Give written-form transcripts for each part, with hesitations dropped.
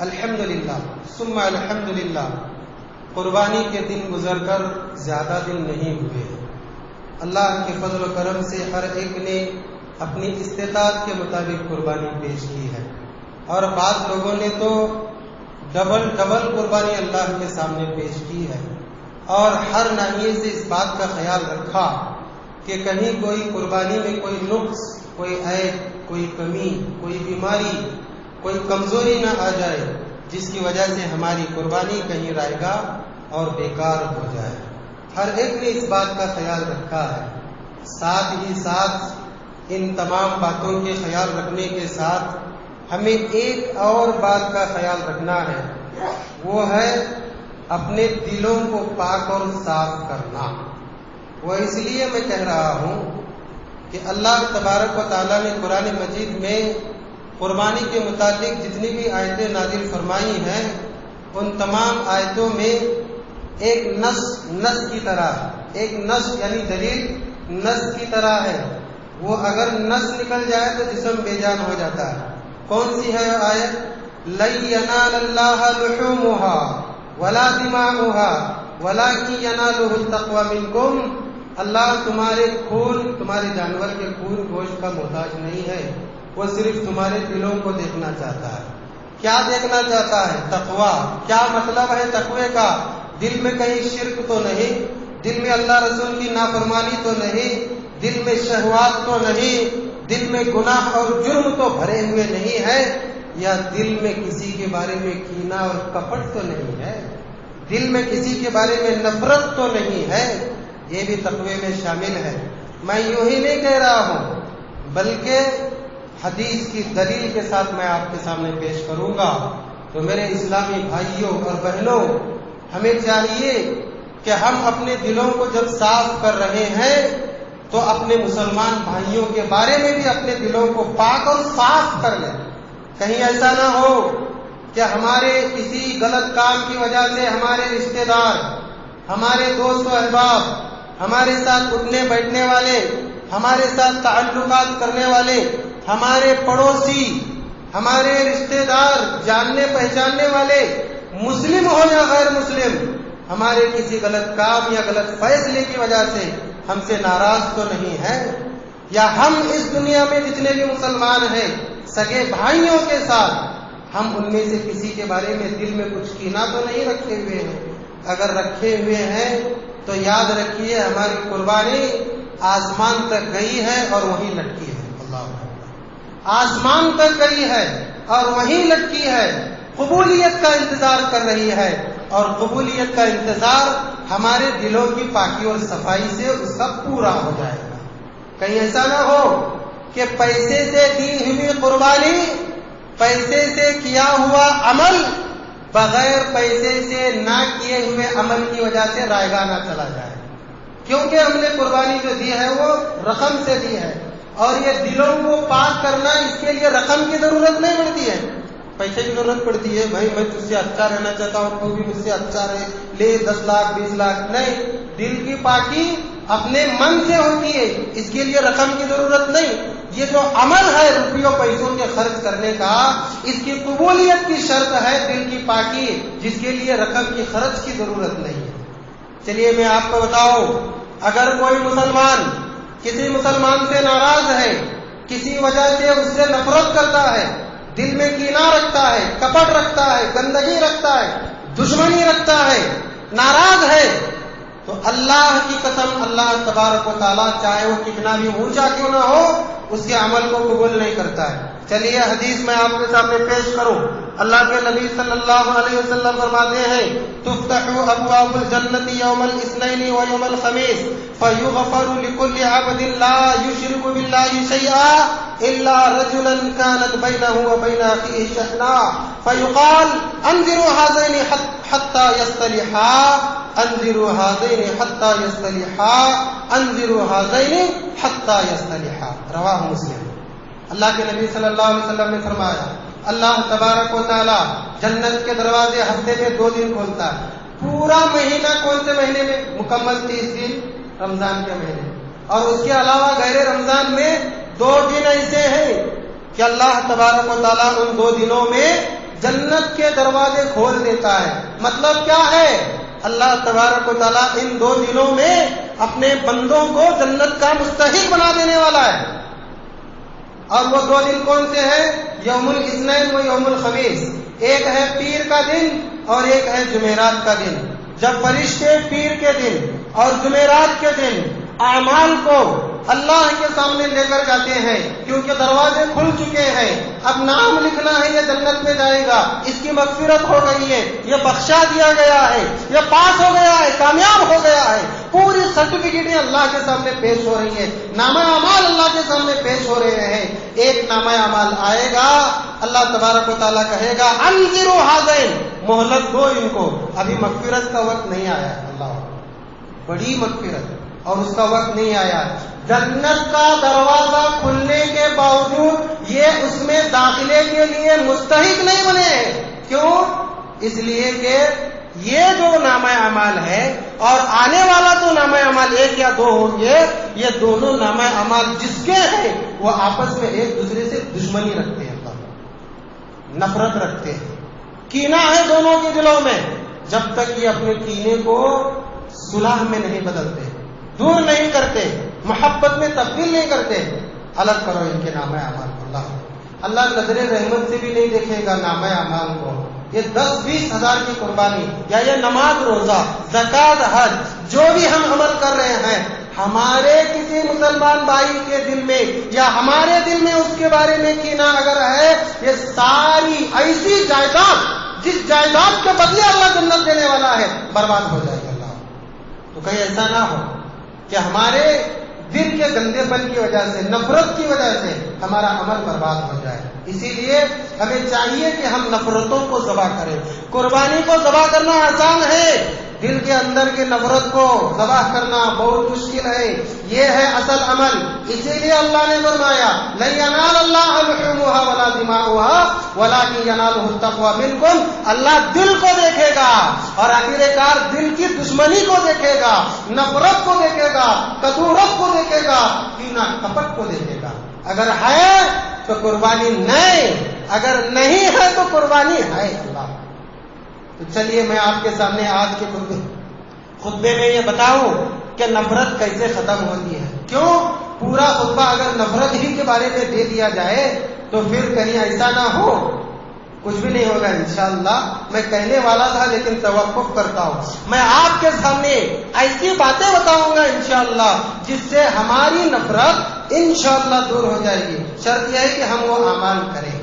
الحمدللہ ثم الحمدللہ، قربانی کے دن گزر کر زیادہ دن نہیں ہوئے۔ اللہ کے فضل و کرم سے ہر ایک نے اپنی استطاعت کے مطابق قربانی پیش کی ہے، اور بعض لوگوں نے تو ڈبل قربانی اللہ کے سامنے پیش کی ہے، اور ہر ناحیے سے اس بات کا خیال رکھا کہ کہیں کوئی قربانی میں کوئی نقص، کوئی عیب، کوئی کمی، کوئی بیماری، کوئی کمزوری نہ آ جائے جس کی وجہ سے ہماری قربانی کہیں رائگاں اور بیکار ہو جائے۔ ہر ایک نے اس بات کا خیال رکھا ہے۔ ساتھ ہی ساتھ ان تمام باتوں کے خیال رکھنے کے ساتھ ہمیں ایک اور بات کا خیال رکھنا ہے، وہ ہے اپنے دلوں کو پاک اور صاف کرنا۔ وہ اس لیے میں کہہ رہا ہوں کہ اللہ تبارک و تعالیٰ نے قرآن مجید میں قربانی کے متعلق جتنی بھی آیتیں نازل فرمائی ہیں، ان تمام آیتوں میں ایک نص کی طرح، ایک نص یعنی دلیل نص کی طرح ہے۔ وہ اگر نص نکل جائے تو جسم بے جان ہو جاتا ہے۔ کون سی ہے آیت؟ لَن يَنَالَ اللَّهَ لُحُومُهَا وَلَا دِمَاؤُهَا وَلَٰكِن يَنَالُهُ التَّقْوَىٰ مِنكُمْ۔ اللہ تمہارے خون، تمہارے جانور کے خون گوشت کا محتاج نہیں ہے، وہ صرف تمہارے دلوں کو دیکھنا چاہتا ہے۔ کیا دیکھنا چاہتا ہے؟ تقویٰ۔ کیا مطلب ہے تقوی کا؟ دل میں کہیں شرک تو نہیں، دل میں اللہ رسول کی نافرمانی تو نہیں، دل میں شہوات تو نہیں، دل میں گناہ اور جرم تو بھرے ہوئے نہیں ہے، یا دل میں کسی کے بارے میں کینہ اور کپٹ تو نہیں ہے، دل میں کسی کے بارے میں نفرت تو نہیں ہے۔ یہ بھی تقوی میں شامل ہے۔ میں یوں ہی نہیں کہہ رہا ہوں، بلکہ حدیث کی دلیل کے ساتھ میں آپ کے سامنے پیش کروں گا۔ تو میرے اسلامی بھائیوں اور بہنوں، ہمیں چاہیے کہ ہم اپنے دلوں کو جب صاف کر رہے ہیں تو اپنے مسلمان بھائیوں کے بارے میں بھی اپنے دلوں کو پاک اور صاف کر لیں۔ کہیں ایسا نہ ہو کہ ہمارے کسی غلط کام کی وجہ سے ہمارے رشتہ دار، ہمارے دوست و احباب، ہمارے ساتھ اٹھنے بیٹھنے والے، ہمارے ساتھ تعلقات کرنے والے، ہمارے پڑوسی، ہمارے رشتہ دار، جاننے پہچاننے والے، مسلم ہو یا غیر مسلم، ہمارے کسی غلط کام یا غلط فیصلے کی وجہ سے ہم سے ناراض تو نہیں ہے، یا ہم اس دنیا میں جتنے بھی مسلمان ہیں سگے بھائیوں کے ساتھ ہم ان میں سے کسی کے بارے میں دل میں کچھ کینہ تو نہیں رکھے ہوئے ہیں۔ اگر رکھے ہوئے ہیں تو یاد رکھیے ہماری قربانی آسمان تک گئی ہے اور وہیں لٹکی ہے۔ اللہ آسمان تک گئی ہے اور وہیں لٹکی ہے، قبولیت کا انتظار کر رہی ہے، اور قبولیت کا انتظار ہمارے دلوں کی پاکی اور صفائی سے اس کا پورا ہو جائے گا۔ کہیں ایسا نہ ہو کہ پیسے سے دی ہوئی قربانی، پیسے سے کیا ہوا عمل بغیر پیسے سے نہ کیے ہوئے عمل کی وجہ سے رائگاں نہ چلا جائے، کیونکہ ہم نے قربانی جو دی ہے وہ رقم سے دی ہے، اور یہ دلوں کو پاک کرنا، اس کے لیے رقم کی ضرورت نہیں پڑتی ہے، پیسے کی ضرورت پڑتی ہے۔ بھائی میں تجھ سے اچھا رہنا چاہتا ہوں، تو بھی مجھ سے اچھا رہے، لے 10 لاکھ 20 لاکھ، نہیں، دل کی پاکی اپنے من سے ہوتی ہے، اس کے لیے رقم کی ضرورت نہیں۔ یہ جو عمل ہے روپیوں پیسوں کے خرچ کرنے کا، اس کی قبولیت کی شرط ہے دل کی پاکی، جس کے لیے رقم کی خرچ کی ضرورت نہیں ہے۔ چلیے میں آپ کو بتاؤں، اگر کوئی مسلمان کسی مسلمان سے ناراض ہے، کسی وجہ سے اس سے نفرت کرتا ہے، دل میں کینہ رکھتا ہے، کپٹ رکھتا ہے، گندگی رکھتا ہے، دشمنی رکھتا ہے، ناراض ہے، تو اللہ کی قسم اللہ تبارک و تعالیٰ چاہے وہ کتنا بھی اونچا کیوں نہ ہو، اس کے عمل کو قبول نہیں کرتا ہے۔ چلیے حدیث میں آپ کے سامنے پیش کروں۔ اللہ کے نبی صلی اللہ علیہ وسلم فرماتے ہیں، تفتح ابواب الجنت یوم الاثنین و یوم الخمیس فیغفر لکل عبد لا یشرک باللہ شیئا الا رجلا كانت بینہ وبین اخیہ شحناء فیقال انظروا هذین حتى یصطلحا، انظروا هذین حتى یصطلحا، انظروا هذین حتى یصطلحا۔ رواہ مسلم۔ اللہ کے نبی صلی اللہ علیہ وسلم نے فرمایا، اللہ تبارک و تعالیٰ جنت کے دروازے ہفتے میں 2 دن کھولتا ہے۔ پورا مہینہ کون سے مہینے میں؟ مکمل 30 دن رمضان کے مہینے، اور اس کے علاوہ غیر رمضان میں 2 دن ایسے ہیں کہ اللہ تبارک و تعالیٰ ان 2 دنوں میں جنت کے دروازے کھول دیتا ہے۔ مطلب کیا ہے؟ اللہ تبارک و تعالیٰ ان دو دنوں میں اپنے بندوں کو جنت کا مستحق بنا دینے والا ہے۔ اور وہ دو دن کون سے ہیں؟ یوم الاثنین و یوم الخمیس۔ ایک ہے پیر کا دن اور ایک ہے جمعرات کا دن، جب فرشتے پیر کے دن اور جمعرات کے دن اعمال کو اللہ کے سامنے لے کر جاتے ہیں، کیونکہ دروازے کھل چکے ہیں، اب نام لکھنا ہے، یہ جنت میں جائے گا، اس کی مغفرت ہو گئی ہے، یہ بخشا دیا گیا ہے، یہ پاس ہو گیا ہے، کامیاب ہو گیا ہے، پوری سرٹیفکیٹیں اللہ کے سامنے پیش ہو رہی ہیں، نامہ اعمال اللہ کے سامنے پیش ہو رہے ہیں۔ ایک نامہ اعمال آئے گا، اللہ تبارک و تعالیٰ کہے گا انذروا ھذین، مہلت دو ان کو، ابھی مغفرت کا وقت نہیں آیا۔ اللہ بڑی مغفرت، اور اس کا وقت نہیں آیا۔ جنت کا دروازہ کھلنے کے باوجود یہ اس میں داخلے کے لیے مستحق نہیں بنے۔ کیوں؟ اس لیے کہ یہ جو نامہ اعمال ہے اور آنے والا تو نامہ اعمال ایک یا دو ہوں گے، یہ دونوں نامہ اعمال جس کے ہیں وہ آپس میں ایک دوسرے سے دشمنی رکھتے ہیں، نفرت رکھتے ہیں، کینہ ہے دونوں کے دلوں میں، جب تک یہ اپنے کینے کو صلح میں نہیں بدلتے، دور نہیں کرتے، محبت میں تبدیل نہیں کرتے۔ الگ کرو ان کے نامہ اعمال کو۔ اللہ نظر رحمت سے بھی نہیں دیکھے گا نامہ اعمال کو۔ یہ 10-20 ہزار کی قربانی یا یہ نماز، روزہ، زکوٰۃ، حج، جو بھی ہم عمل کر رہے ہیں، ہمارے کسی مسلمان بھائی کے دل میں یا ہمارے دل میں اس کے بارے میں کینہ اگر ہے، یہ ساری ایسی جائیداد جس جائیداد کے بدلے اللہ جنت دینے والا ہے برباد ہو جائے گا۔ اللہ تو کہیں ایسا نہ ہو کہ ہمارے دل کے گندے پن کی وجہ سے، نفرت کی وجہ سے ہمارا عمل برباد ہو جائے۔ اسی لیے ہمیں چاہیے کہ ہم نفرتوں کو ذبح کریں۔ قربانی کو ذبح کرنا آسان ہے، دل کے اندر کی نفرت کو ذبح کرنا بہت مشکل ہے۔ یہ ہے اصل عمل۔ اسی لیے اللہ نے فرمایا لن ینال اللہ لحومها ولا دماؤها ولکن ینالہ التقوی منکم۔ اللہ دل کو دیکھے گا اور آخر کار دل کی دشمنی کو دیکھے گا، نفرت کو دیکھے گا، کدورت کو دیکھے گا، کینہ کپٹ کو دیکھے گا۔ اگر ہے تو قربانی نہیں، اگر نہیں ہے تو قربانی ہے۔ اللہ تو چلیے میں آپ کے سامنے آج کے خطبے میں یہ بتاؤں کہ نفرت کیسے ختم ہوتی ہے۔ کیوں؟ پورا خطبہ اگر نفرت ہی کے بارے میں دے دیا جائے تو پھر کہیں ایسا نہ ہو، کچھ بھی نہیں ہوگا انشاءاللہ۔ میں کہنے والا تھا لیکن توقف کرتا ہوں۔ میں آپ کے سامنے ایسی باتیں بتاؤں گا انشاءاللہ جس سے ہماری نفرت انشاءاللہ دور ہو جائے گی۔ شرط یہ ہے کہ ہم وہ اعمال کریں،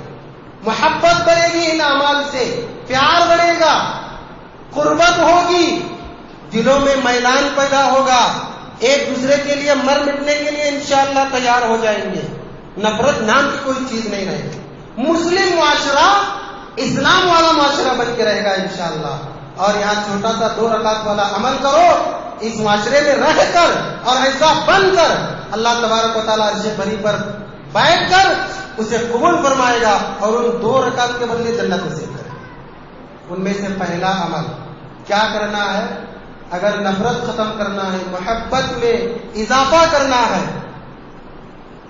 محبت بڑھے گی ان اعمال سے، پیار بڑھے گا، قربت ہوگی، دلوں میں میلان پیدا ہوگا، ایک دوسرے کے لیے مر مٹنے کے لیے انشاءاللہ تیار ہو جائیں گے۔ نفرت نام کی کوئی چیز نہیں رہے گی۔ مسلم معاشرہ اسلام والا معاشرہ بن کے رہے گا انشاءاللہ۔ اور یہاں چھوٹا سا 2 رکعت والا عمل کرو، اس معاشرے میں رہ کر اور ایسا بن کر اللہ تبارک و تعالیٰ عرش بری پر بیٹھ کر اسے قبول فرمائے گا اور ان 2 رکعت کے بدلے جنت نصیب کرے۔ ان میں سے پہلا عمل کیا کرنا ہے؟ اگر نفرت ختم کرنا ہے، محبت میں اضافہ کرنا ہے،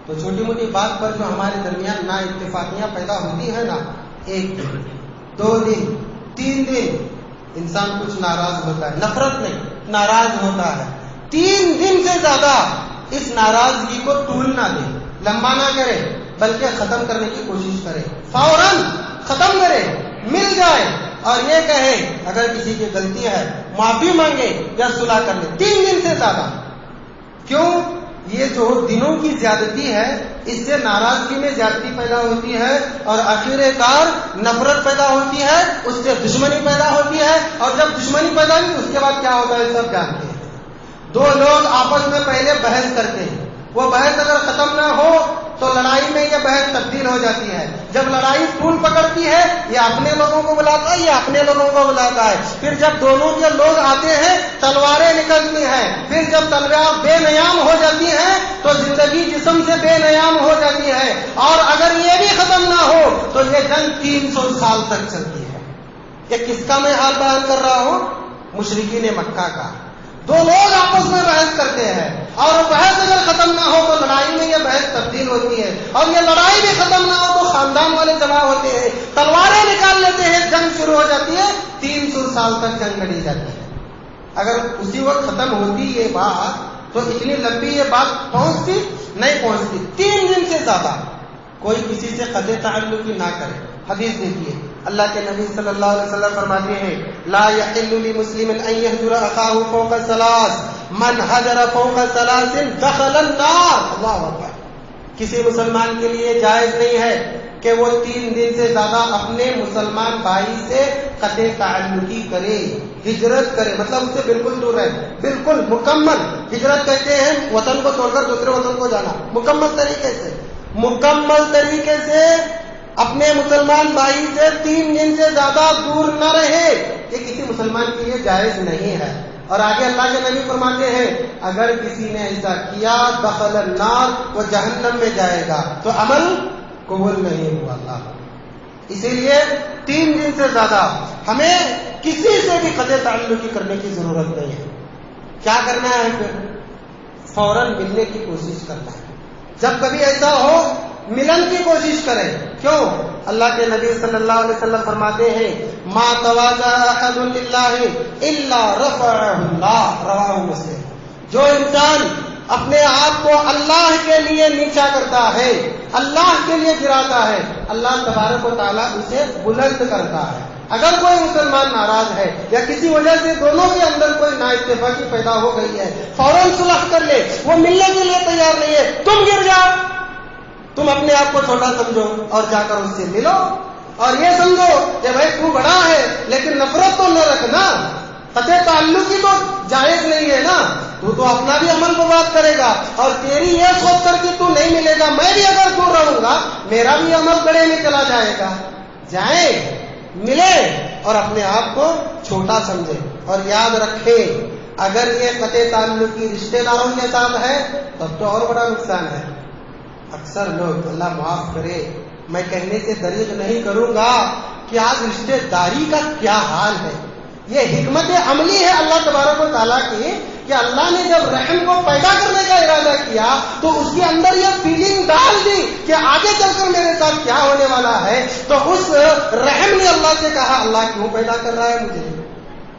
تو چھوٹی موٹی بات پر جو ہمارے درمیان نا اتفاقیاں پیدا ہوتی ہے نا، 1 دن 2 دن 3 دن انسان کچھ ناراض ہوتا ہے، نفرت نہیں، ناراض ہوتا ہے، 3 دن سے زیادہ اس ناراضگی کو طول نہ دے، لمبا نہ کرے، بلکہ ختم کرنے کی کوشش کرے، فوراً ختم کرے، مل جائے اور یہ کہے اگر کسی کی غلطی ہے معافی مانگے یا صلح کر لے۔ 3 دن سے زیادہ کیوں؟ یہ جو دنوں کی زیادتی ہے اس سے ناراضگی میں زیادتی پیدا ہوتی ہے اور آخر کار نفرت پیدا ہوتی ہے، اس سے دشمنی پیدا ہوتی ہے، اور جب دشمنی پیدا ہوئی اس کے بعد کیا ہوتا ہے سب جانتے ہیں۔ 2 لوگ آپس میں پہلے بحث کرتے ہیں، وہ بحث اگر ختم نہ ہو تو لڑائی میں یہ بحث تبدیل ہو جاتی ہے۔ جب لڑائی طول پکڑتی ہے یہ اپنے لوگوں کو بلاتا ہے، یہ اپنے لوگوں کو بلاتا ہے، پھر جب دونوں کے لوگ آتے ہیں تلواریں نکلتی ہیں، پھر جب تلوار بے نیام ہو جاتی ہیں تو زندگی جسم سے بے نیام ہو جاتی ہے، اور اگر یہ بھی ختم نہ ہو تو یہ جنگ 300 سال تک چلتی ہے۔ یہ کس کا میں حال بیان کر رہا ہوں؟ مشرکین مکہ کا۔ 2 لوگ آپس میں بحث کرتے ہیں اور بحث اگر ختم نہ ہو تو لڑائی میں یہ بحث تبدیل ہوتی ہے، اور یہ لڑائی بھی ختم نہ ہو تو خاندان والے جمع ہوتے ہیں، تلواریں نکال لیتے سال تک جنگ لڑی جاتی ہے. اگر اسی وقت ختم ہوتی یہ بات تو اتنی لمبی یہ بات پہنچتی نہیں پہنچتی. 3 دن سے زیادہ کوئی کسی سے قطع تعلق نہ کرے. حدیث دیکھیے, اللہ کے نبی صلی اللہ علیہ وسلم فرماتے ہیں لا يحل لمسلم ان يهجر اخاه فوق 3 من هجر فوق 3 دخل النار. اللہ اکبر. کسی مسلمان کے لیے جائز نہیں ہے کہ وہ 3 دن سے زیادہ اپنے مسلمان بھائی سے قطع تعلقی کرے, ہجرت کرے, مطلب اس سے بالکل دور رہے, بالکل مکمل. ہجرت کہتے ہیں وطن کو چھوڑ کر دوسرے وطن کو جانا. مکمل طریقے سے اپنے مسلمان بھائی سے 3 دن سے زیادہ دور نہ رہے. یہ کسی مسلمان کے لیے جائز نہیں ہے. اور آگے اللہ کے نبی فرماتے ہیں اگر کسی نے ایسا کیا دخل النار, وہ جہنم میں جائے گا. تو عمل قبول نہیں ہوا. اللہ اسی لیے 3 دن سے زیادہ ہمیں کسی سے بھی قطع تعلقی کرنے کی ضرورت نہیں ہے. کیا کرنا ہے پھر؟ فوراً ملنے کی کوشش کرنا ہے. جب کبھی ایسا ہو ملن کی کوشش کریں. کیوں؟ اللہ کے نبی صلی اللہ علیہ وسلم فرماتے ہیں ما تواضع احد للہ الا رفعہ اللہ. رواہ مسلم. جو انسان اپنے آپ کو اللہ کے لیے نیچا کرتا ہے, اللہ کے لیے گراتا ہے, اللہ تبارک و تعالیٰ اسے بلند کرتا ہے. اگر کوئی مسلمان ناراض ہے یا کسی وجہ سے دونوں کے اندر کوئی نااتفاقی پیدا ہو گئی ہے, فوراً صلح کر لے. وہ ملنے کے لیے تیار نہیں ہے, تم گر جاؤ, تم اپنے آپ کو چھوٹا سمجھو اور جا کر اس سے ملو اور یہ سمجھو کہ بھائی تو بڑا ہے لیکن نفرت تو نہ رکھنا. قطع تعلق کی تو جائز نہیں ہے نا. تو اپنا بھی عمل برباد کرے گا اور تیری یہ سوچ کر کہ تو نہیں ملے گا, میں بھی اگر دور رہوں گا میرا بھی عمل گڑے میں چلا جائے گا. جائیں, ملے اور اپنے آپ کو چھوٹا سمجھے. اور یاد رکھے اگر یہ قطع تعلقی رشتہ داروں کے ساتھ ہے تب تو اور بڑا نقصان ہے. اکثر لوگ, اللہ معاف کرے, میں کہنے سے دریغ نہیں کروں گا کہ آج رشتہ داری کا کیا حال ہے. یہ حکمت عملی ہے اللہ تبارک و تعالیٰ کی کہ اللہ نے جب رحم کو پیدا کرنے کا ارادہ کیا تو اس کے اندر یہ فیلنگ ڈال دی کہ آگے چل کر میرے ساتھ کیا ہونے والا ہے. تو اس رحم نے اللہ سے کہا اللہ کیوں پیدا کر رہا ہے مجھے,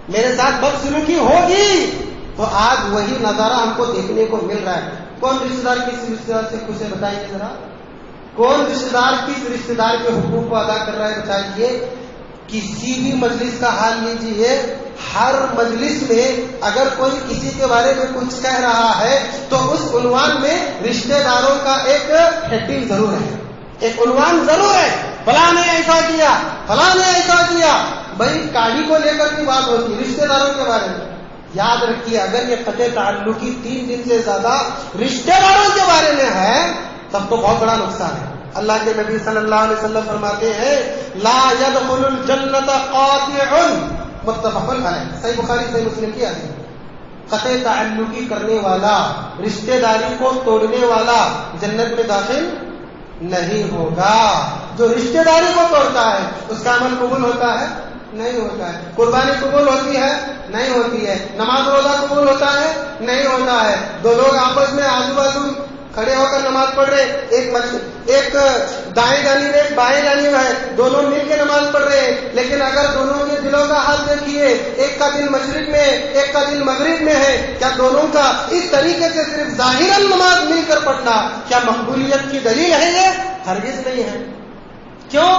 میرے ساتھ بدسلوکی ہوگی. تو آج وہی نظارہ ہم کو دیکھنے کو مل رہا ہے. کون رشتے دار کس رشتے دار سے خوش ہے بتائیے ذرا. کون رشتے دار کس رشتے دار کے حقوق کو ادا کر رہا ہے بتائیے. کسی بھی مجلس کا حال لیجیے, ہر مجلس میں اگر کوئی کسی کے بارے میں کچھ کہہ رہا ہے تو اس عنوان میں رشتے داروں کا ایک ہیڈنگ ضرور ہے, ایک عنوان ضرور ہے. فلاں نے ایسا کیا, فلاں نے ایسا کیا. بھائی گاڑی کو لے کر کی بات ہوتی ہے, رشتے داروں کے بارے میں. یاد رکھیے اگر یہ قطع تعلقی 3 دن سے زیادہ رشتے داروں کے بارے میں ہے تب تو بہت بڑا نقصان ہے. اللہ کے نبی صلی اللہ علیہ وسلم فرماتے ہیں لا يدخل الجنت قاطع, متفق علیہ, صحیح بخاری صحیح مسلم کی حدیث. قطع تعلقی کرنے والا, رشتے داری کو توڑنے والا جنت میں داخل نہیں ہوگا. جو رشتے داری کو توڑتا ہے اس کا عمل قبول ہوتا ہے نہیں ہوتا ہے. قربانی قبول ہوتی ہے نہیں ہوتی ہے. نماز روزہ قبول ہوتا ہے نہیں ہوتا ہے. 2 لوگ آپس میں آزو بازو کھڑے ہو کر نماز پڑھ رہے, ایک دائیں جانب ایک بائیں جانب ہے, دونوں مل کے نماز پڑھ رہے ہیں, لیکن اگر دونوں کے دلوں کا حال دیکھیے, ایک کا دل مشرق میں ایک کا دل مغرب میں ہے, کیا دونوں کا اس طریقے سے صرف ظاہراً نماز مل کر پڑھنا کیا مقبولیت کی دلیل ہے؟ یہ ہرگز نہیں ہے. کیوں؟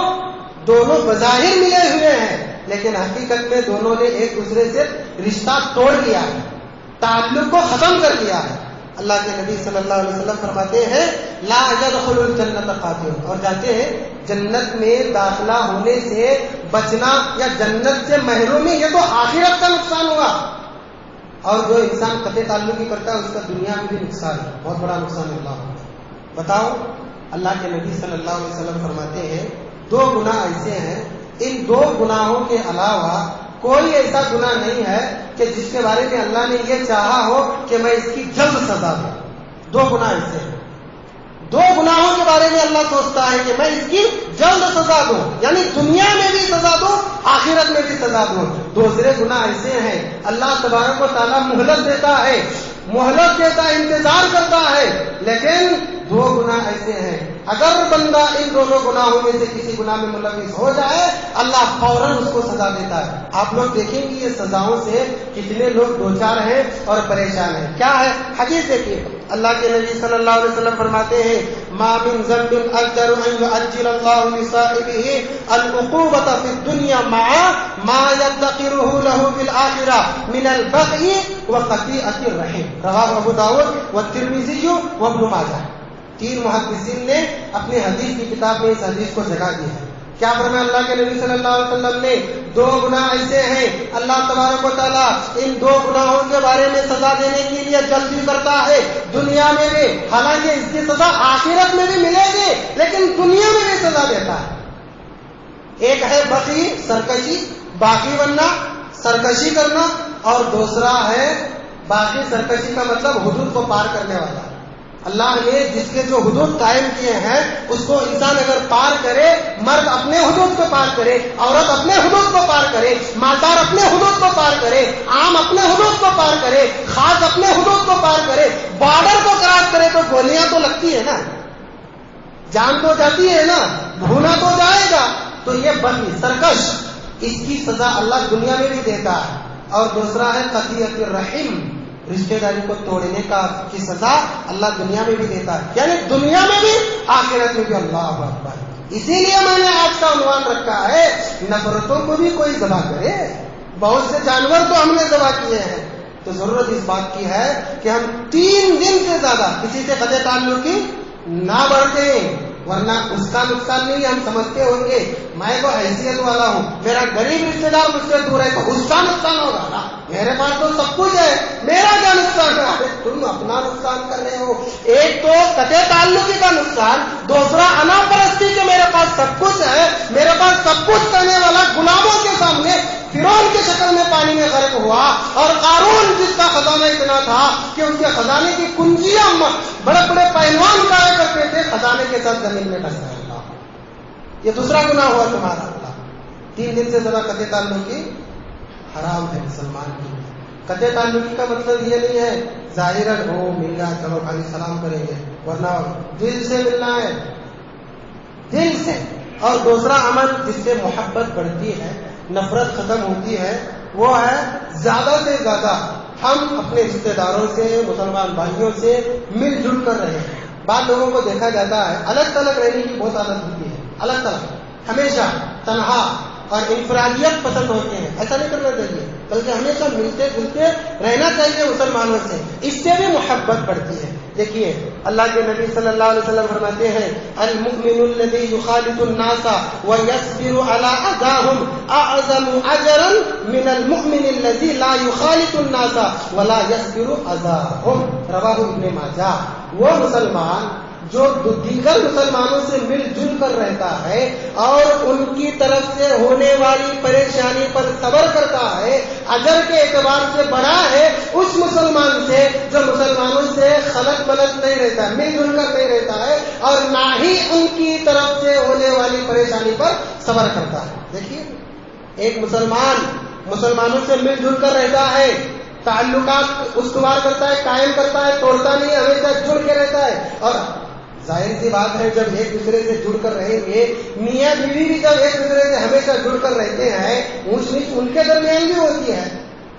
دونوں بظاہر ملے ہوئے ہیں لیکن حقیقت میں دونوں نے ایک دوسرے سے رشتہ توڑ لیا ہے, تعلق کو ختم کر دیا ہے. اللہ کے نبی صلی اللہ علیہ وسلم فرماتے ہیں لا يدخل الجنت قاطع, اور جانتے ہیں جنت میں داخلہ ہونے سے بچنا یا جنت سے محرومی یہ تو آخرت کا نقصان ہوا. اور جو انسان قطع تعلقی کرتا ہے اس کا دنیا میں بھی نقصان ہے, بہت بڑا نقصان اللہ. بتاؤ, اللہ کے نبی صلی اللہ علیہ وسلم فرماتے ہیں 2 گناہ ایسے ہیں, ان 2 گناہوں کے علاوہ کوئی ایسا گناہ نہیں ہے کہ جس کے بارے میں اللہ نے یہ چاہا ہو کہ میں اس کی جلد سزا دوں. 2 گناہ ایسے ہیں, 2 گناہوں کے بارے میں اللہ سوچتا ہے کہ میں اس کی جلد سزا دوں, یعنی دنیا میں بھی سزا دوں آخرت میں بھی سزا دوں. دوسرے گناہ ایسے ہیں اللہ تبارک و تعالیٰ مہلت دیتا ہے, انتظار کرتا ہے, لیکن دو گناہ ایسے ہیں اگر بندہ ان دونوں گناہوں میں سے کسی گناہ میں ملوث ہو جائے اللہ فوراً اس کو سزا دیتا ہے. آپ لوگ دیکھیں گے یہ سزاؤں سے کتنے لوگ دوچار ہیں اور پریشان ہیں. کیا ہے حدیث دیکھیے, اللہ کے نبی صلی اللہ علیہ وسلم فرماتے ہیں ما من ذنب اکثر ان یعجل اللہ لصاحبہ العقوبۃ فی الدنیا مع ما یدخرہ له فی الآخرہ من البغی وقطیعۃ الرحم. رواه ابو داؤد والترمذی وابن ماجہ. تین محدثین نے اپنی حدیث کی کتاب میں اس حدیث کو جگہ دی ہے. کیا فرمایا اللہ کے نبی صلی اللہ علیہ وسلم نے؟ دو گناہ ایسے ہیں اللہ تبارک و تعالیٰ ان دو گناہوں کے بارے میں سزا دینے کے لیے جلدی کرتا ہے دنیا میں بھی, حالانکہ اس کی سزا آخرت میں بھی ملے گی لیکن دنیا میں بھی سزا دیتا ہے. ایک ہے بغی, سرکشی, باقی بننا, سرکشی کرنا, اور دوسرا ہے باقی سرکشی کا مطلب حدود کو پار کرنے والا. اللہ نے جس کے جو حدود قائم کیے ہیں اس کو انسان اگر پار کرے, مرد اپنے حدود کو پار کرے, عورت اپنے حدود کو پار کرے, مالدار اپنے حدود کو پار کرے, عام اپنے حدود کو پار کرے, خاص اپنے حدود کو پار کرے, بارڈر کو کراس کرے تو گولیاں تو لگتی ہے نا, جان تو جاتی ہے نا, بھونا تو جائے گا. تو یہ بغی, سرکش, اس کی سزا اللہ دنیا میں بھی دیتا ہے. اور دوسرا ہے قطیعۃ الرحم, رشتے داری کو توڑنے کی سزا اللہ دنیا میں بھی دیتا ہے, یعنی دنیا میں بھی آخرت میں بھی. اللہ اکبر. اسی لیے میں نے آج کا عنوان رکھا ہے نفرتوں کو بھی کوئی ذبح کرے. بہت سے جانور تو ہم نے ذبح کیے ہیں, تو ضرورت اس بات کی ہے کہ ہم 3 دن سے زیادہ کسی سے قطع تعلق کی نہ بڑھتے, ورنہ اس کا نقصان نہیں ہم سمجھتے ہوں گے میں تو حیثیت والا ہوں, میرا غریب رشتے دار مجھ سے دور ہے تو اس کا نقصان ہوگا نا, میرے پاس تو سب کچھ ہے, میرا کیا نقصان ہے؟ تم اپنا نقصان کر رہے ہو. ایک تو قطع تعلقی کا نقصان, دوسرا انا پرستی کے میرے پاس سب کچھ ہے, میرے پاس سب کچھ کرنے والا غلاموں کے سامنے فرعون کی شکل میں پانی میں غرق ہوا, اور قارون جس کا خزانہ اتنا تھا کہ اس کے خزانے کی کنجیاں بڑے بڑے پہلوان کرایا کرتے تھے, خزانے کے ساتھ زمین میں ڈس گیا. یہ دوسرا گناہ ہوا تمہارا. 3 دن سے زیادہ قطع تعلقی حرام ہے مسلمان کی. قطع تعلقی کا مطلب یہ نہیں ہے ظاہراً ہو مل گیا چلو خالی سلام کریں گے, ورنہ دل سے ملنا ہے, دل سے. اور دوسرا عمل جس سے محبت بڑھتی ہے, نفرت ختم ہوتی ہے, وہ ہے زیادہ سے زیادہ ہم اپنے رشتے داروں سے, مسلمان بھائیوں سے مل جل کر رہے ہیں. بعض لوگوں کو دیکھا جاتا ہے الگ تلگ رہنے کی بہت عادت ہوتی ہے, الگ تلگ, ہمیشہ تنہا اور انفرادیت پسند ہوتے ہیں. ایسا نہیں کرنا چاہیے, بلکہ ہمیشہ ملتے جلتے رہنا چاہیے مسلمانوں سے, اس سے بھی محبت بڑھتی ہے. دیکھیے اللہ کے نبی صلی اللہ علیہ وسلم فرماتے ہیں المؤمن الذي يخالط الناس ويصبر على اذاهم اعظم اجرا من المؤمن الذي لا يخالط الناس ولا يصبر اذاهم. رواه ابن ماجہ. وہ مسلمان جو دیگر مسلمانوں سے مل جل کر رہتا ہے اور ان کی طرف سے ہونے والی پریشانی پر صبر کرتا ہے, اجر کے اعتبار سے بڑا ہے اس مسلمان سے جو مسلمانوں سے خلط بلط نہیں رہتا, مل جل کر نہیں رہتا ہے, اور نہ ہی ان کی طرف سے ہونے والی پریشانی پر صبر کرتا ہے. دیکھیے ایک مسلمان مسلمانوں سے مل جل کر رہتا ہے, تعلقات استوار کرتا ہے, قائم کرتا ہے, توڑتا نہیں, ہمیشہ جڑ کے رہتا ہے. اور ظاہر سی بات ہے جب ایک دوسرے سے جڑ کر رہیں گے, میاں بیوی بھی جب ایک دوسرے سے ہمیشہ جڑ کر رہتے ہیں, اونچ نیچ ان کے درمیان بھی ہوتی ہے,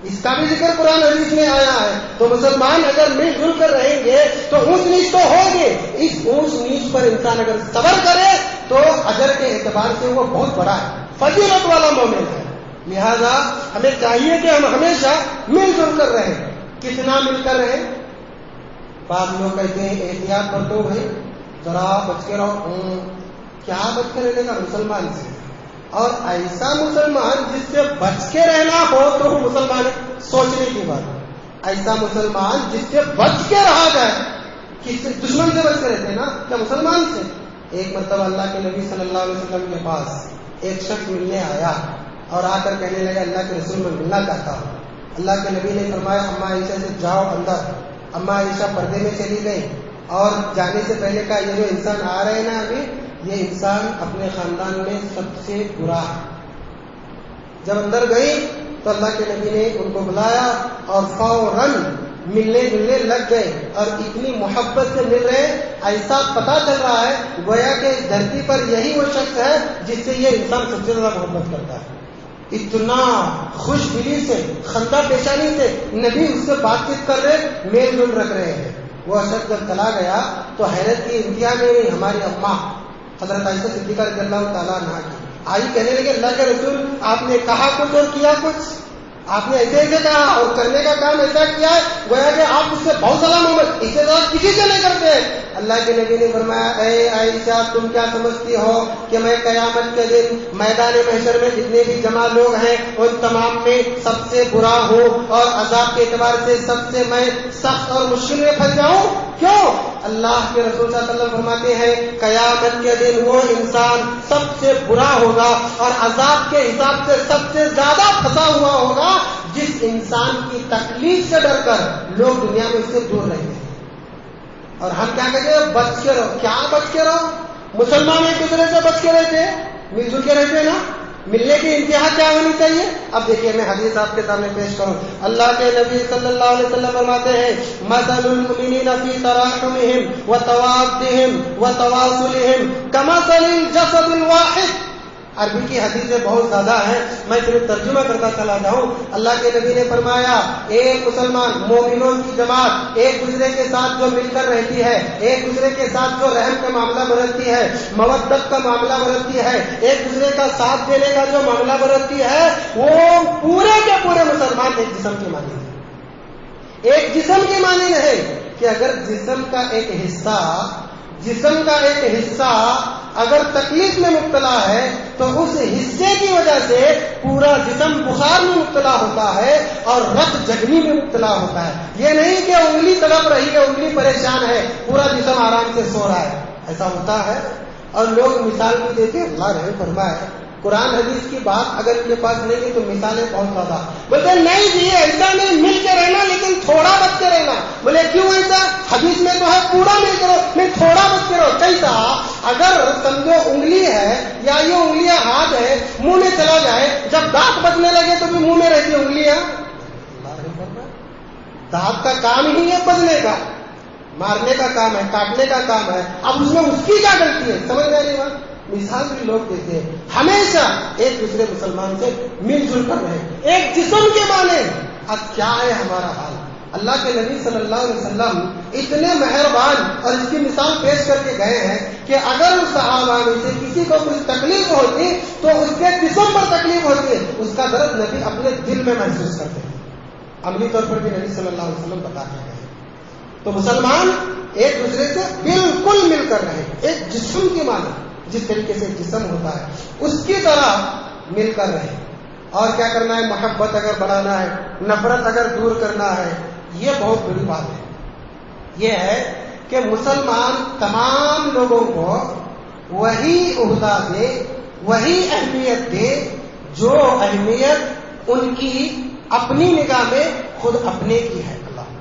اس کا بھی ذکر قرآن حدیث میں آیا ہے. تو مسلمان اگر مل جل کر رہیں گے تو اونچ نیچ تو ہوگی, اس اونچ نیچ پر انسان اگر صبر کرے تو اجر کے اعتبار سے وہ بہت بڑا ہے, فضیلت والا مومن ہے. لہذا ہمیں چاہیے کہ ہم ہمیشہ مل جل کر رہیں. کتنا مل کر رہیں؟ بعض لوگ کہتے ہیں احتیاط برتو بھائی, ذرا بچ کے رہو. کیا بچ کے رہنے کا مسلمان سے؟ اور ایسا مسلمان جس سے بچ کے رہنا ہو تو وہ مسلمان سوچنے کی بات ہے. ایسا مسلمان جس سے بچ کے رہا جائے, کس سے؟ دشمن سے بچ کے رہتے ہیں نا, کیا مسلمان سے؟ ایک مرتبہ اللہ کے نبی صلی اللہ علیہ وسلم کے پاس ایک شخص ملنے آیا اور آ کر کہنے لگا اللہ کے رسول میں ملنا چاہتا ہوں. اللہ کے نبی نے فرمایا اماں عائشہ سے جاؤ اندر. اماں عائشہ پردے میں چلی گئی اور جانے سے پہلے کہا یہ جو انسان آ رہے ہیں نا ابھی, یہ انسان اپنے خاندان میں سب سے برا ہے. جب اندر گئی تو اللہ کے نبی نے ان کو بلایا اور فوراً ملنے لگ گئے, اور اتنی محبت سے مل رہے ایسا پتا چل رہا ہے گویا کہ دھرتی پر یہی وہ شخص ہے جس سے یہ انسان سب سے زیادہ محبت کرتا ہے. اتنا خوش دلی سے, خندہ پیشانی سے نبی اس سے بات چیت کر رہے, میل جول رکھ رہے ہیں. وہ شخص جب چلا گیا تو حیرت کی انتہا میں ہماری اماں حضرت عائشہ صدیقہ رضی اللہ تعالیٰ عنہا کی آئی, کہنے لگے اللہ کے رسول آپ نے کہا کچھ اور کیا کچھ, آپ نے ایسے ایسے کہا اور کرنے کا کام ایسا کیا ہے گویا کہ آپ اس سے بہت زیادہ محبت, اس سے زیادہ کسی سے نہیں کرتے. اللہ کے نبی نے فرمایا اے عائشہ تم کیا سمجھتی ہو کہ میں قیامت کے دن میدان محشر میں جتنے بھی جمع لوگ ہیں ان تمام میں سب سے برا ہوں اور عذاب کے اعتبار سے سب سے میں سخت اور مشکل میں پھنس جاؤں؟ کیوں؟ اللہ کے رسول صلی اللہ علیہ وسلم فرماتے ہیں قیامت کے دن وہ انسان سب سے برا ہوگا اور عذاب کے حساب سے سب سے زیادہ پھنسا ہوا ہوگا جس انسان کی تکلیف سے ڈر کر لوگ دنیا میں اس سے دور رہتے ہیں. اور ہم کیا کہتے ہیں بچ کے رہو. کیا بچ کے رہو؟ مسلمان ایک دوسرے سے بچ کے رہتے ہیں, مل جل کے رہتے ہیں نا. ملنے کی انتہا کیا ہونی چاہیے؟ اب دیکھیے میں حدیث آپ کے سامنے پیش کروں. اللہ کے نبی صلی اللہ علیہ وسلم فرماتے ہیں مثل المؤمنین فی تراحمهم وتوادهم وتواصلهم کمثل الجسد الواحد. عربی کی حدیثیں بہت زیادہ ہیں, میں صرف ترجمہ کرتا چلا جاؤں. اللہ کے نبی نے فرمایا ایک مسلمان مومنوں کی جماعت ایک دوسرے کے ساتھ جو مل کر رہتی ہے, ایک دوسرے کے ساتھ جو رحم کا معاملہ برتتی ہے, مودت کا معاملہ برتتی ہے, ایک دوسرے کا ساتھ دینے کا جو معاملہ برتتی ہے, وہ پورے کے پورے مسلمان ایک جسم کی مانی ہے. ایک جسم کی مانی نہیں کہ اگر جسم کا ایک حصہ اگر تکلیف میں مبتلا ہے تو اس حصے کی وجہ سے پورا جسم بخار میں مبتلا ہوتا ہے اور رت جگنی میں مبتلا ہوتا ہے. یہ نہیں کہ انگلی تڑپ رہی ہے, انگلی پریشان ہے, پورا جسم آرام سے سو رہا ہے. ایسا ہوتا ہے. اور لوگ مثال بھی دیتے, اللہ رحم فرمائے, قرآن حدیث کی بات اگر ان کے پاس نہیں ہے تو مثالیں بہت زیادہ بولتے نہیں جی ایسا نہیں, مل کے رہنا لیکن تھوڑا بچ کے رہنا. بولے کیوں ایسا؟ حدیث میں تو ہے پورا مل کے رہو, نہیں تھوڑا بچ کے رہو. کیسا؟ اگر سمجھو انگلی ہے یا یہ انگلیاں ہاتھ ہے, منہ میں چلا جائے, جب دانت بچنے لگے تو بھی منہ میں رہتی انگلیاں. دانت کا کام ہی ہے بچنے کا, مارنے کا کام ہے, کاٹنے کا کام ہے. اب اس میں اس کی کیا غلطی ہے؟ سمجھ میں نہیں بات. مثال بھی لوگ دیتے ہیں. ہمیشہ ایک دوسرے مسلمان سے مل جل کر رہے, ایک جسم کے مانے. اب کیا ہے ہمارا حال؟ اللہ کے نبی صلی اللہ علیہ وسلم اتنے مہربان اور اس کی مثال پیش کر کے گئے ہیں کہ اگر اس صحابہ میں سے کسی کو کچھ تکلیف ہوتی تو اس کے جسم پر تکلیف ہوتی ہے, اس کا درد نبی اپنے دل میں محسوس کرتے ہیں. عملی طور پر بھی نبی صلی اللہ علیہ وسلم بتاتے ہیں. تو مسلمان ایک دوسرے سے بالکل مل کر رہے, ایک جسم کی مانے, جس طریقے سے جسم ہوتا ہے اس کی طرح مل کر رہے. اور کیا کرنا ہے؟ محبت اگر بڑھانا ہے, نفرت اگر دور کرنا ہے, یہ بہت بڑی بات ہے. یہ ہے کہ مسلمان تمام لوگوں کو وہی عہدہ دے, وہی اہمیت دے جو اہمیت ان کی اپنی نگاہ میں خود اپنے کی ہے. اللہ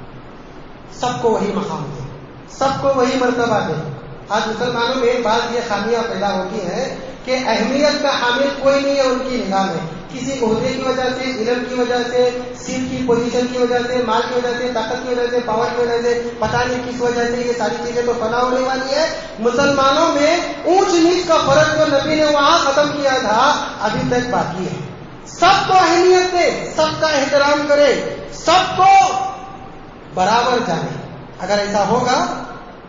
سب کو وہی مقام دے, سب کو وہی مرتبہ دے. آج مسلمانوں میں ایک بات یہ خامیاں پیدا ہوتی ہے کہ اہمیت کا حامل کوئی نہیں ہے ان کی نگاہ میں. کسی عہدے کی وجہ سے, علم کی وجہ سے, سیٹ کی پوزیشن کی وجہ سے, مال کی وجہ سے, طاقت کی وجہ سے, پاور کی وجہ سے, پتہ نہیں کس وجہ سے یہ ساری چیزیں تو فنا ہونے والی ہے. مسلمانوں میں اونچ نیچ کا فرق جو نبی نے وہاں ختم کیا تھا ابھی تک باقی ہے. سب کو اہمیت دے, سب کا احترام کرے, سب کو برابر جانے. اگر ایسا ہوگا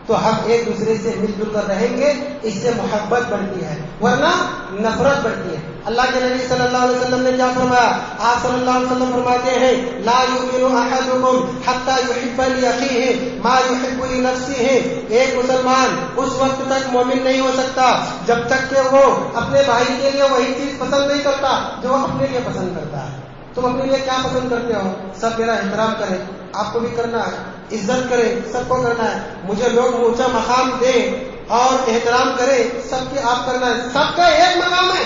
تو ہم ایک دوسرے سے مل جل کر رہیں گے, اس سے محبت بڑھتی ہے, ورنہ نفرت بڑھتی ہے. اللہ کے نبی صلی اللہ علیہ وسلم نے کیا فرمایا؟ آپ صلی اللہ علیہ وسلم فرماتے ہیں لا یؤمن احدکم حتی یحب لاخیہ ما یحب لنفسہ. ایک مسلمان اس وقت تک مومن نہیں ہو سکتا جب تک کہ وہ اپنے بھائی کے لیے وہی چیز پسند نہیں کرتا جو وہ اپنے لیے پسند کرتا ہے. تم اپنے لیے کیا پسند کرتے ہو؟ سب میرا احترام کرے, آپ کو بھی کرنا ہے. عزت کرے, سب کو کرنا ہے. مجھے لوگ اونچا مقام دیں اور احترام کرے, سب کی آپ کرنا ہے. سب کا ایک مقام ہے,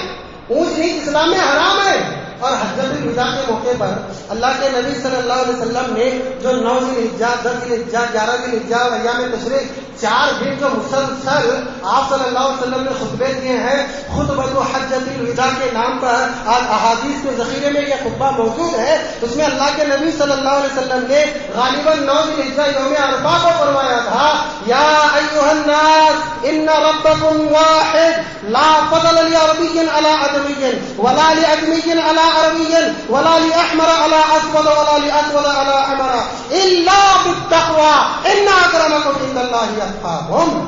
اونچ نیچ اسلام میں حرام ہے. اور حجۃ الوداع کے موقع پر اللہ کے نبی صلی اللہ علیہ وسلم نے جو 9 ذی الحجہ, 10 ذی الحجہ, 11 ذی الحجہ اور ایام تشریق 4 دن جو مسلسل آپ صلی اللہ علیہ وسلم نے خطبے دیے ہیں، خطبۃ حجۃ الوداع کے نام پر احادیث کے ذخیرے میں یہ خطبہ موجود ہے. اس میں اللہ کے نبی صلی اللہ علیہ وسلم نے غالباً 9 ذی الحجہ یوم عرفہ کو فرمایا تھا، یا ایھا الناس ان ربکم واحد لا فضل لعربی علی عجمی ولا لعجمی علی عربی ولا لاحمر علی اسود ولا لاسود علی احمر الا بالتقوى ان اکرمکم عند اللہ اتقاکم.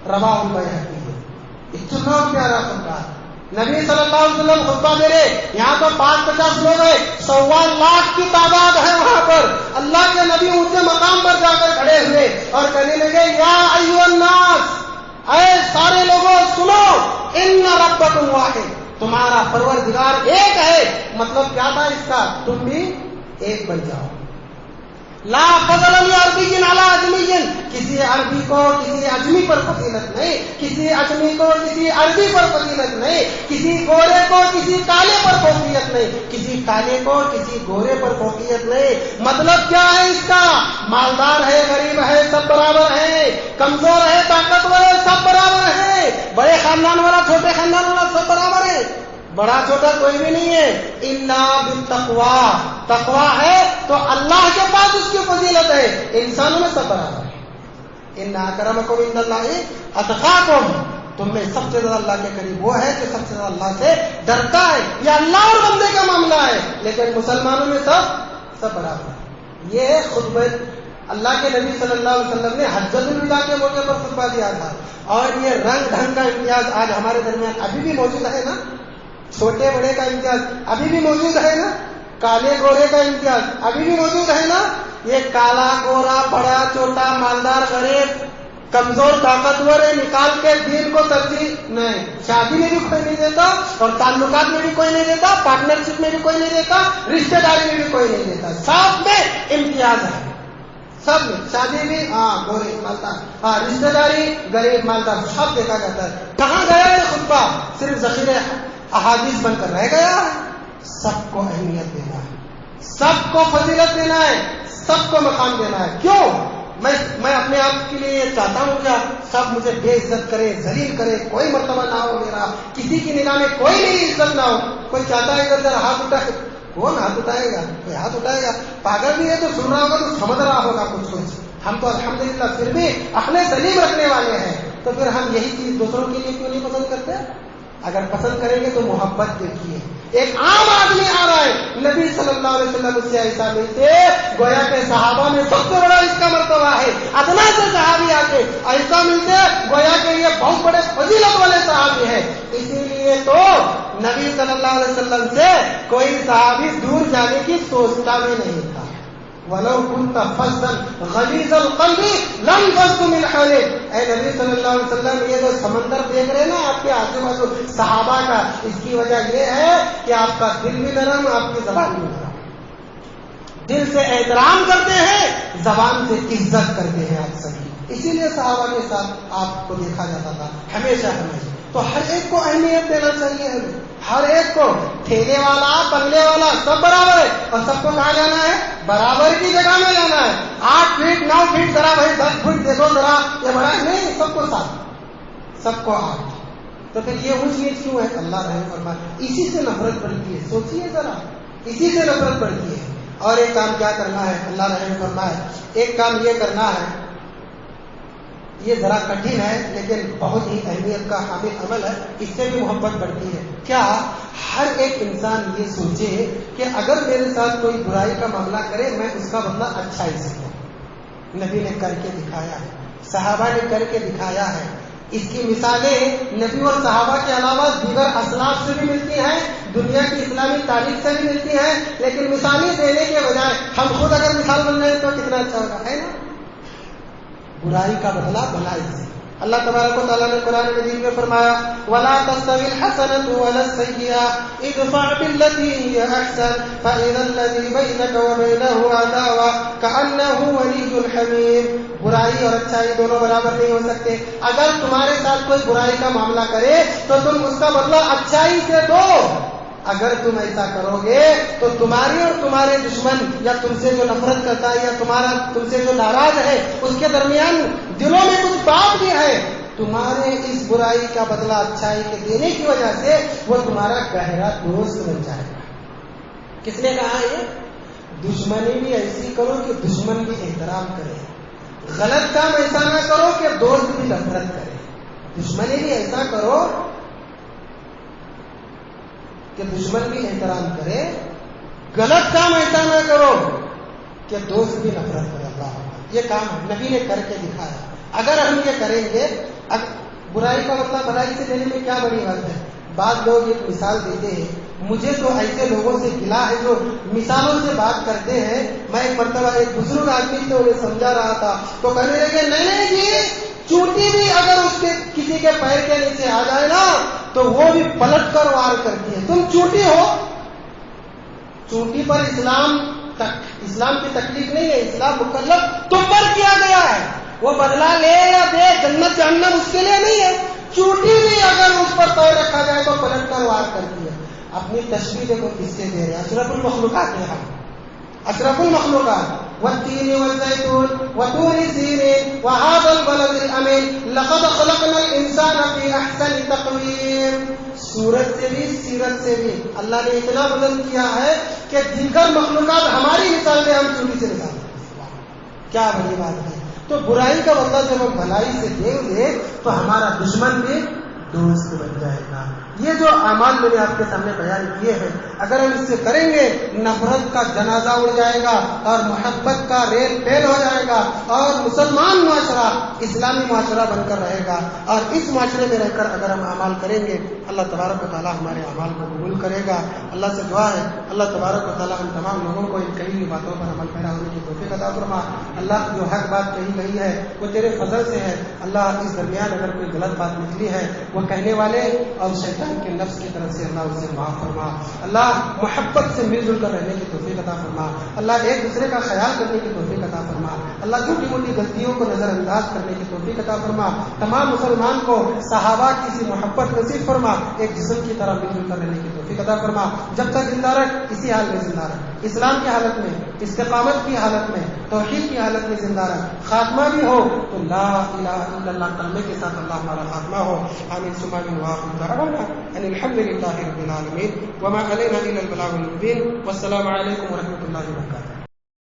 رواہ البیہقی. اتنا پیارا خطبہ نبی صلی اللہ علیہ وسلم خطبہ دے رہے. یہاں تو 5-50 لوگ ہیں، 1.25 لاکھ کی تعداد ہے وہاں پر. اللہ کے نبی اونچے مقام پر جا کر کھڑے ہوئے اور کہنے لگے، یا ایھا الناس، اے سارے لوگوں سنو، ان ربکم واحد، تمہارا پروردگار ایک ہے. مطلب کیا تھا اس کا؟ تم بھی ایک بن جاؤ. لا فضل لعربی علی عجمی، کسی عربی کو کسی عجمی پر فضیلت نہیں، کسی عجمی کو کسی عربی پر فضیلت نہیں، کسی گورے کو کسی کالے پر فوقیت نہیں، کسی کالے کو کسی گورے پر فوقیت نہیں. مطلب کیا ہے اس کا؟ مالدار ہے، غریب ہے، سب برابر ہے، کمزور ہے، طاقتور ہے، سب برابر ہے، بڑے خاندان والا چھوٹے خاندان والا سب برابر ہے، بڑا چھوٹا کوئی بھی نہیں ہے. الا بالتقوی، تقوی ہے تو اللہ کے پاس اس کی فضیلت ہے. انسانوں میں سب برابر ہے. ان اکرمکم عند اللہ اتقاکم، تم میں سب سے زیادہ اللہ کے قریب وہ ہے جو سب سے زیادہ اللہ سے ڈرتا ہے. یہ اللہ اور بندے کا معاملہ ہے، لیکن مسلمانوں میں سب برابر ہے. یہ خطبہ اللہ کے نبی صلی اللہ علیہ وسلم نے حجۃ الوداع کے موقع پر خطبہ دیا تھا. اور یہ رنگ ڈھنگ کا امتیاز آج ہمارے درمیان ابھی بھی موجود ہے نا. چھوٹے بڑے کا امتیاز ابھی بھی موجود ہے نا. کالے گورے کا امتیاز ابھی بھی موجود ہے نا. یہ کالا گورا بڑا چھوٹا مالدار غریب کمزور طاقتور ہے، نکال کے دین کو ترجیح نہیں. شادی میں بھی کوئی نہیں دیتا اور تعلقات میں بھی کوئی نہیں دیتا، پارٹنرشپ میں بھی کوئی نہیں دیتا، رشتہ داری میں بھی کوئی نہیں دیتا. سب میں امتیاز ہے، سب میں. شادی بھی گورے مالدار، رشتہ داری غریب مالدار، سب دیکھا جاتا ہے. کہاں گیا یہ خطبہ؟ صرف ذخیرے احادیث بن کر رہ گیا ہے. سب کو اہمیت دینا ہے، سب کو فضیلت دینا ہے، سب کو مقام دینا ہے. کیوں؟ میں اپنے آپ کے لیے یہ چاہتا ہوں کیا سب مجھے بے عزت کرے، ذلیل کرے، کوئی مرتبہ نہ ہو میرا، کسی کی نگاہ میں کوئی میری عزت نہ ہو. کوئی چاہتا ہے ادھر ہاتھ اٹھائے، کون ہاتھ اٹھائے گا؟ کوئی ہاتھ اٹھائے گا؟ پاگل بھی ہے تو سن رہا ہوگا تو سمجھ رہا ہوگا کچھ. ہم تو الحمدللہ پھر بھی اپنے سلیم رکھنے والے ہیں. تو پھر ہم یہی چیز دوسروں کے لیے کیوں نہیں پسند کرتے؟ اگر پسند کریں گے تو محبت دیکھیے. ایک عام آدمی آ رہا ہے، نبی صلی اللہ علیہ وسلم اس سے ایسا ملتے، گویا کہ صحابہ میں سب سے بڑا اس کا مرتبہ ہے. ادنا سے صحابی آ کے ایسا ملتے، گویا کہ یہ بہت بڑے فضیلت والے صحابی ہیں. اسی لیے تو نبی صلی اللہ علیہ وسلم سے کوئی صحابی دور جانے کی سوچتا بھی نہیں تھا. وَلَوْ كُنْتَ فَظًّا غَلِيظَ الْقَلْبِ لَانفَضُّوا مِنْ حَوْلِكَ. اے نبی صلی اللہ علیہ وسلم، یہ جو سمندر دیکھ رہے ہیں نا آپ کے آجو بازو صحابہ کا، اس کی وجہ یہ ہے کہ آپ کا دل بھی نرم، آپ کی زبان بھی نرم. دل سے احترام کرتے ہیں، زبان سے عزت کرتے ہیں آپ سبھی. اسی لیے صحابہ کے ساتھ آپ کو دیکھا جاتا تھا ہمیشہ. تو ہر ایک کو اہمیت دینا چاہیے ہمیں، ہر ایک کو. ٹھیلے والا بنگلے والا سب برابر ہے، اور سب کو کہاں جانا ہے؟ برابر کی جگہ میں جانا ہے. 8 فٹ 9 فٹ ذرا بھائی 10 فٹ دیکھو ذرا، یہ بڑا نہیں، سب کو 7، سب کو 8. تو پھر یہ اونچ نیچ کیوں ہے؟ اللہ رحم فرمائے. اسی سے نفرت بڑھتی ہے. سوچیے ذرا، اسی سے نفرت بڑھتی ہے. اور ایک کام کیا کرنا ہے؟ اللہ رحم فرمائے. ایک کام یہ کرنا ہے، یہ ذرا کٹھن ہے لیکن بہت ہی اہمیت کا حامل عمل ہے. اس سے بھی محبت بڑھتی ہے. کیا ہر ایک انسان یہ سوچے کہ اگر میرے ساتھ کوئی برائی کا معاملہ کرے، میں اس کا بدلہ اچھائی سے لوں. نبی نے کر کے دکھایا ہے، صحابہ نے کر کے دکھایا ہے. اس کی مثالیں نبی اور صحابہ کے علاوہ دیگر اسلاف سے بھی ملتی ہیں، دنیا کی اسلامی تاریخ سے بھی ملتی ہیں. لیکن مثالیں دینے کے بجائے ہم خود اگر مثال بن جائیں تو کتنا اچھا ہوگا، ہے نا؟ برائی کا بدلہ بھلائی سے. اللہ تبارک و تعالیٰ نے قرآن مجید میں فرمایا، وَلَا تَسْتَوِي الْحَسَنَةُ وَلَا السَّيِّئَةُ اِدْفَعْ بِالَّتِي هِيَ أَحْسَنُ فَإِذَا الَّذِي بَيْنَكَ وَبَيْنَهُ عَدَاوَةٌ كَأَنَّهُ وَلِيٌّ حَمِيمٌ. برائی اور اچھائی دونوں برابر نہیں ہو سکتے. اگر تمہارے ساتھ کوئی برائی کا معاملہ کرے تو تم اس کا بدلہ اچھائی سے دو. اگر تم ایسا کرو گے تو تمہاری اور تمہارے دشمن یا تم سے جو نفرت کرتا ہے یا تم سے جو ناراض ہے اس کے درمیان دلوں میں کچھ بات بھی ہے، تمہارے اس برائی کا بدلہ اچھائی کے دینے کی وجہ سے وہ تمہارا گہرا دوست بن جائے گا۔ کس نے کہا یہ؟ دشمنی بھی ایسی کرو کہ دشمن بھی احترام کرے، غلط کام ایسا نہ کرو کہ دوست بھی نفرت کرے، دشمنی بھی ایسا کرو کہ دشمن بھی احترام کرے، غلط کام ایسا نہ کرو کہ دوست بھی نفرت کرے۔ اللہ، یہ کام نبی نے کر کے دکھایا۔ اگر ہم یہ کریں گے، برائی کا مطلب بھلائی سے دینے میں کیا بڑی بات ہے؟ بعض لوگ ایک مثال دیتے ہیں، مجھے تو ایسے لوگوں سے گلا ہے جو مثالوں سے بات کرتے ہیں۔ میں ایک مرتبہ ایک بزرگ آدمی سے انہیں سمجھا رہا تھا تو کہنے لگے نہیں جی، چونٹی بھی اگر اس کے کسی کے پیر کے نیچے آ جائے نا تو وہ بھی پلٹ کر وار کرتی ہے۔ تم چونٹی ہو، چونٹی پر اسلام کی تکلیف نہیں ہے، اسلام مکلف تم پر کیا گیا ہے، وہ بدلہ لے یا دے، جنت جہنم اس کے لیے نہیں ہے۔ چونٹی بھی اگر اس پر پیر رکھا جائے تو پلٹ کر وار کرتی ہے۔ اپنی تشبیہ دیکھو کس سے دے رہے ہیں، اشرف المخلوقات ہے ہم، اشرف المخلوقات، والتین والزیتون وطور سینین وهذا البلد الامین لقد خلقنا الانسان فی احسن تقویم۔ سورت سے بھی سیرت سے بھی اللہ نے اتنا بلند کیا ہے کہ دیگر مخلوقات ہماری مثال میں ہم چوٹی سے نکالتے ہیں۔ کیا بڑی بات ہے۔ تو برائی کا بدلہ جب ہم بھلائی سے دیں گے تو ہمارا دشمن بھی دوست بن جائے گا۔ یہ جو اعمال میں نے آپ کے سامنے بیان کیے ہیں، اگر ہم اس سے کریں گے، نفرت کا جنازہ اڑ جائے گا اور محبت کا ریل پیل ہو جائے گا اور مسلمان معاشرہ اسلامی معاشرہ بن کر رہے گا۔ اور اس معاشرے میں رہ کر اگر ہم اعمال کریں گے، اللہ تبارک و تعالیٰ ہمارے اعمال کو قبول کرے گا۔ اللہ سے دعا ہے اللہ تبارک و تعالیٰ ہم تمام لوگوں کو ان کئی باتوں پر عمل پیرا ہونے کی توفیق عطا فرما۔ اللہ جو حق بات کہی گئی ہے وہ تیرے فضل سے ہے۔ اللہ اس درمیان اگر کوئی غلط بات نکلی ہے وہ کہنے والے اور شیطان کے نفس کی طرف سے اللہ اسے معاف فرما۔ اللہ محبت سے مل جل کر رہنے کی توفیق عطا فرما۔ اللہ ایک دوسرے کا خیال کرنے کی توفیق عطا فرما۔ اللہ چھوٹی موٹی غلطیوں کو نظر انداز کرنے کی توفیق عطا فرما۔ تمام مسلمان کو صحابہ کی سی محبت نصیب فرما، ایک جسم کی طرح مل جل کر رہنے کی توفیق عطا فرما۔ جب تک زندہ رکھ اسی حال میں زندہ رکھ، اسلام کی حالت میں، استقامت کی حالت میں، توحید کی حالت میں زندہ رکھ۔ خاتمہ بھی ہو تو لا الہ الا اللہ کلمے کے ساتھ اللہ ہمارا خاتمہ ہو۔ آمین ثم آمین وآخر دعوانا ان الحمد للہ رب العالمین وما علینا الا البلاغ المبین۔ والسلام علیکم ورحمۃ اللہ وبرکاتہ۔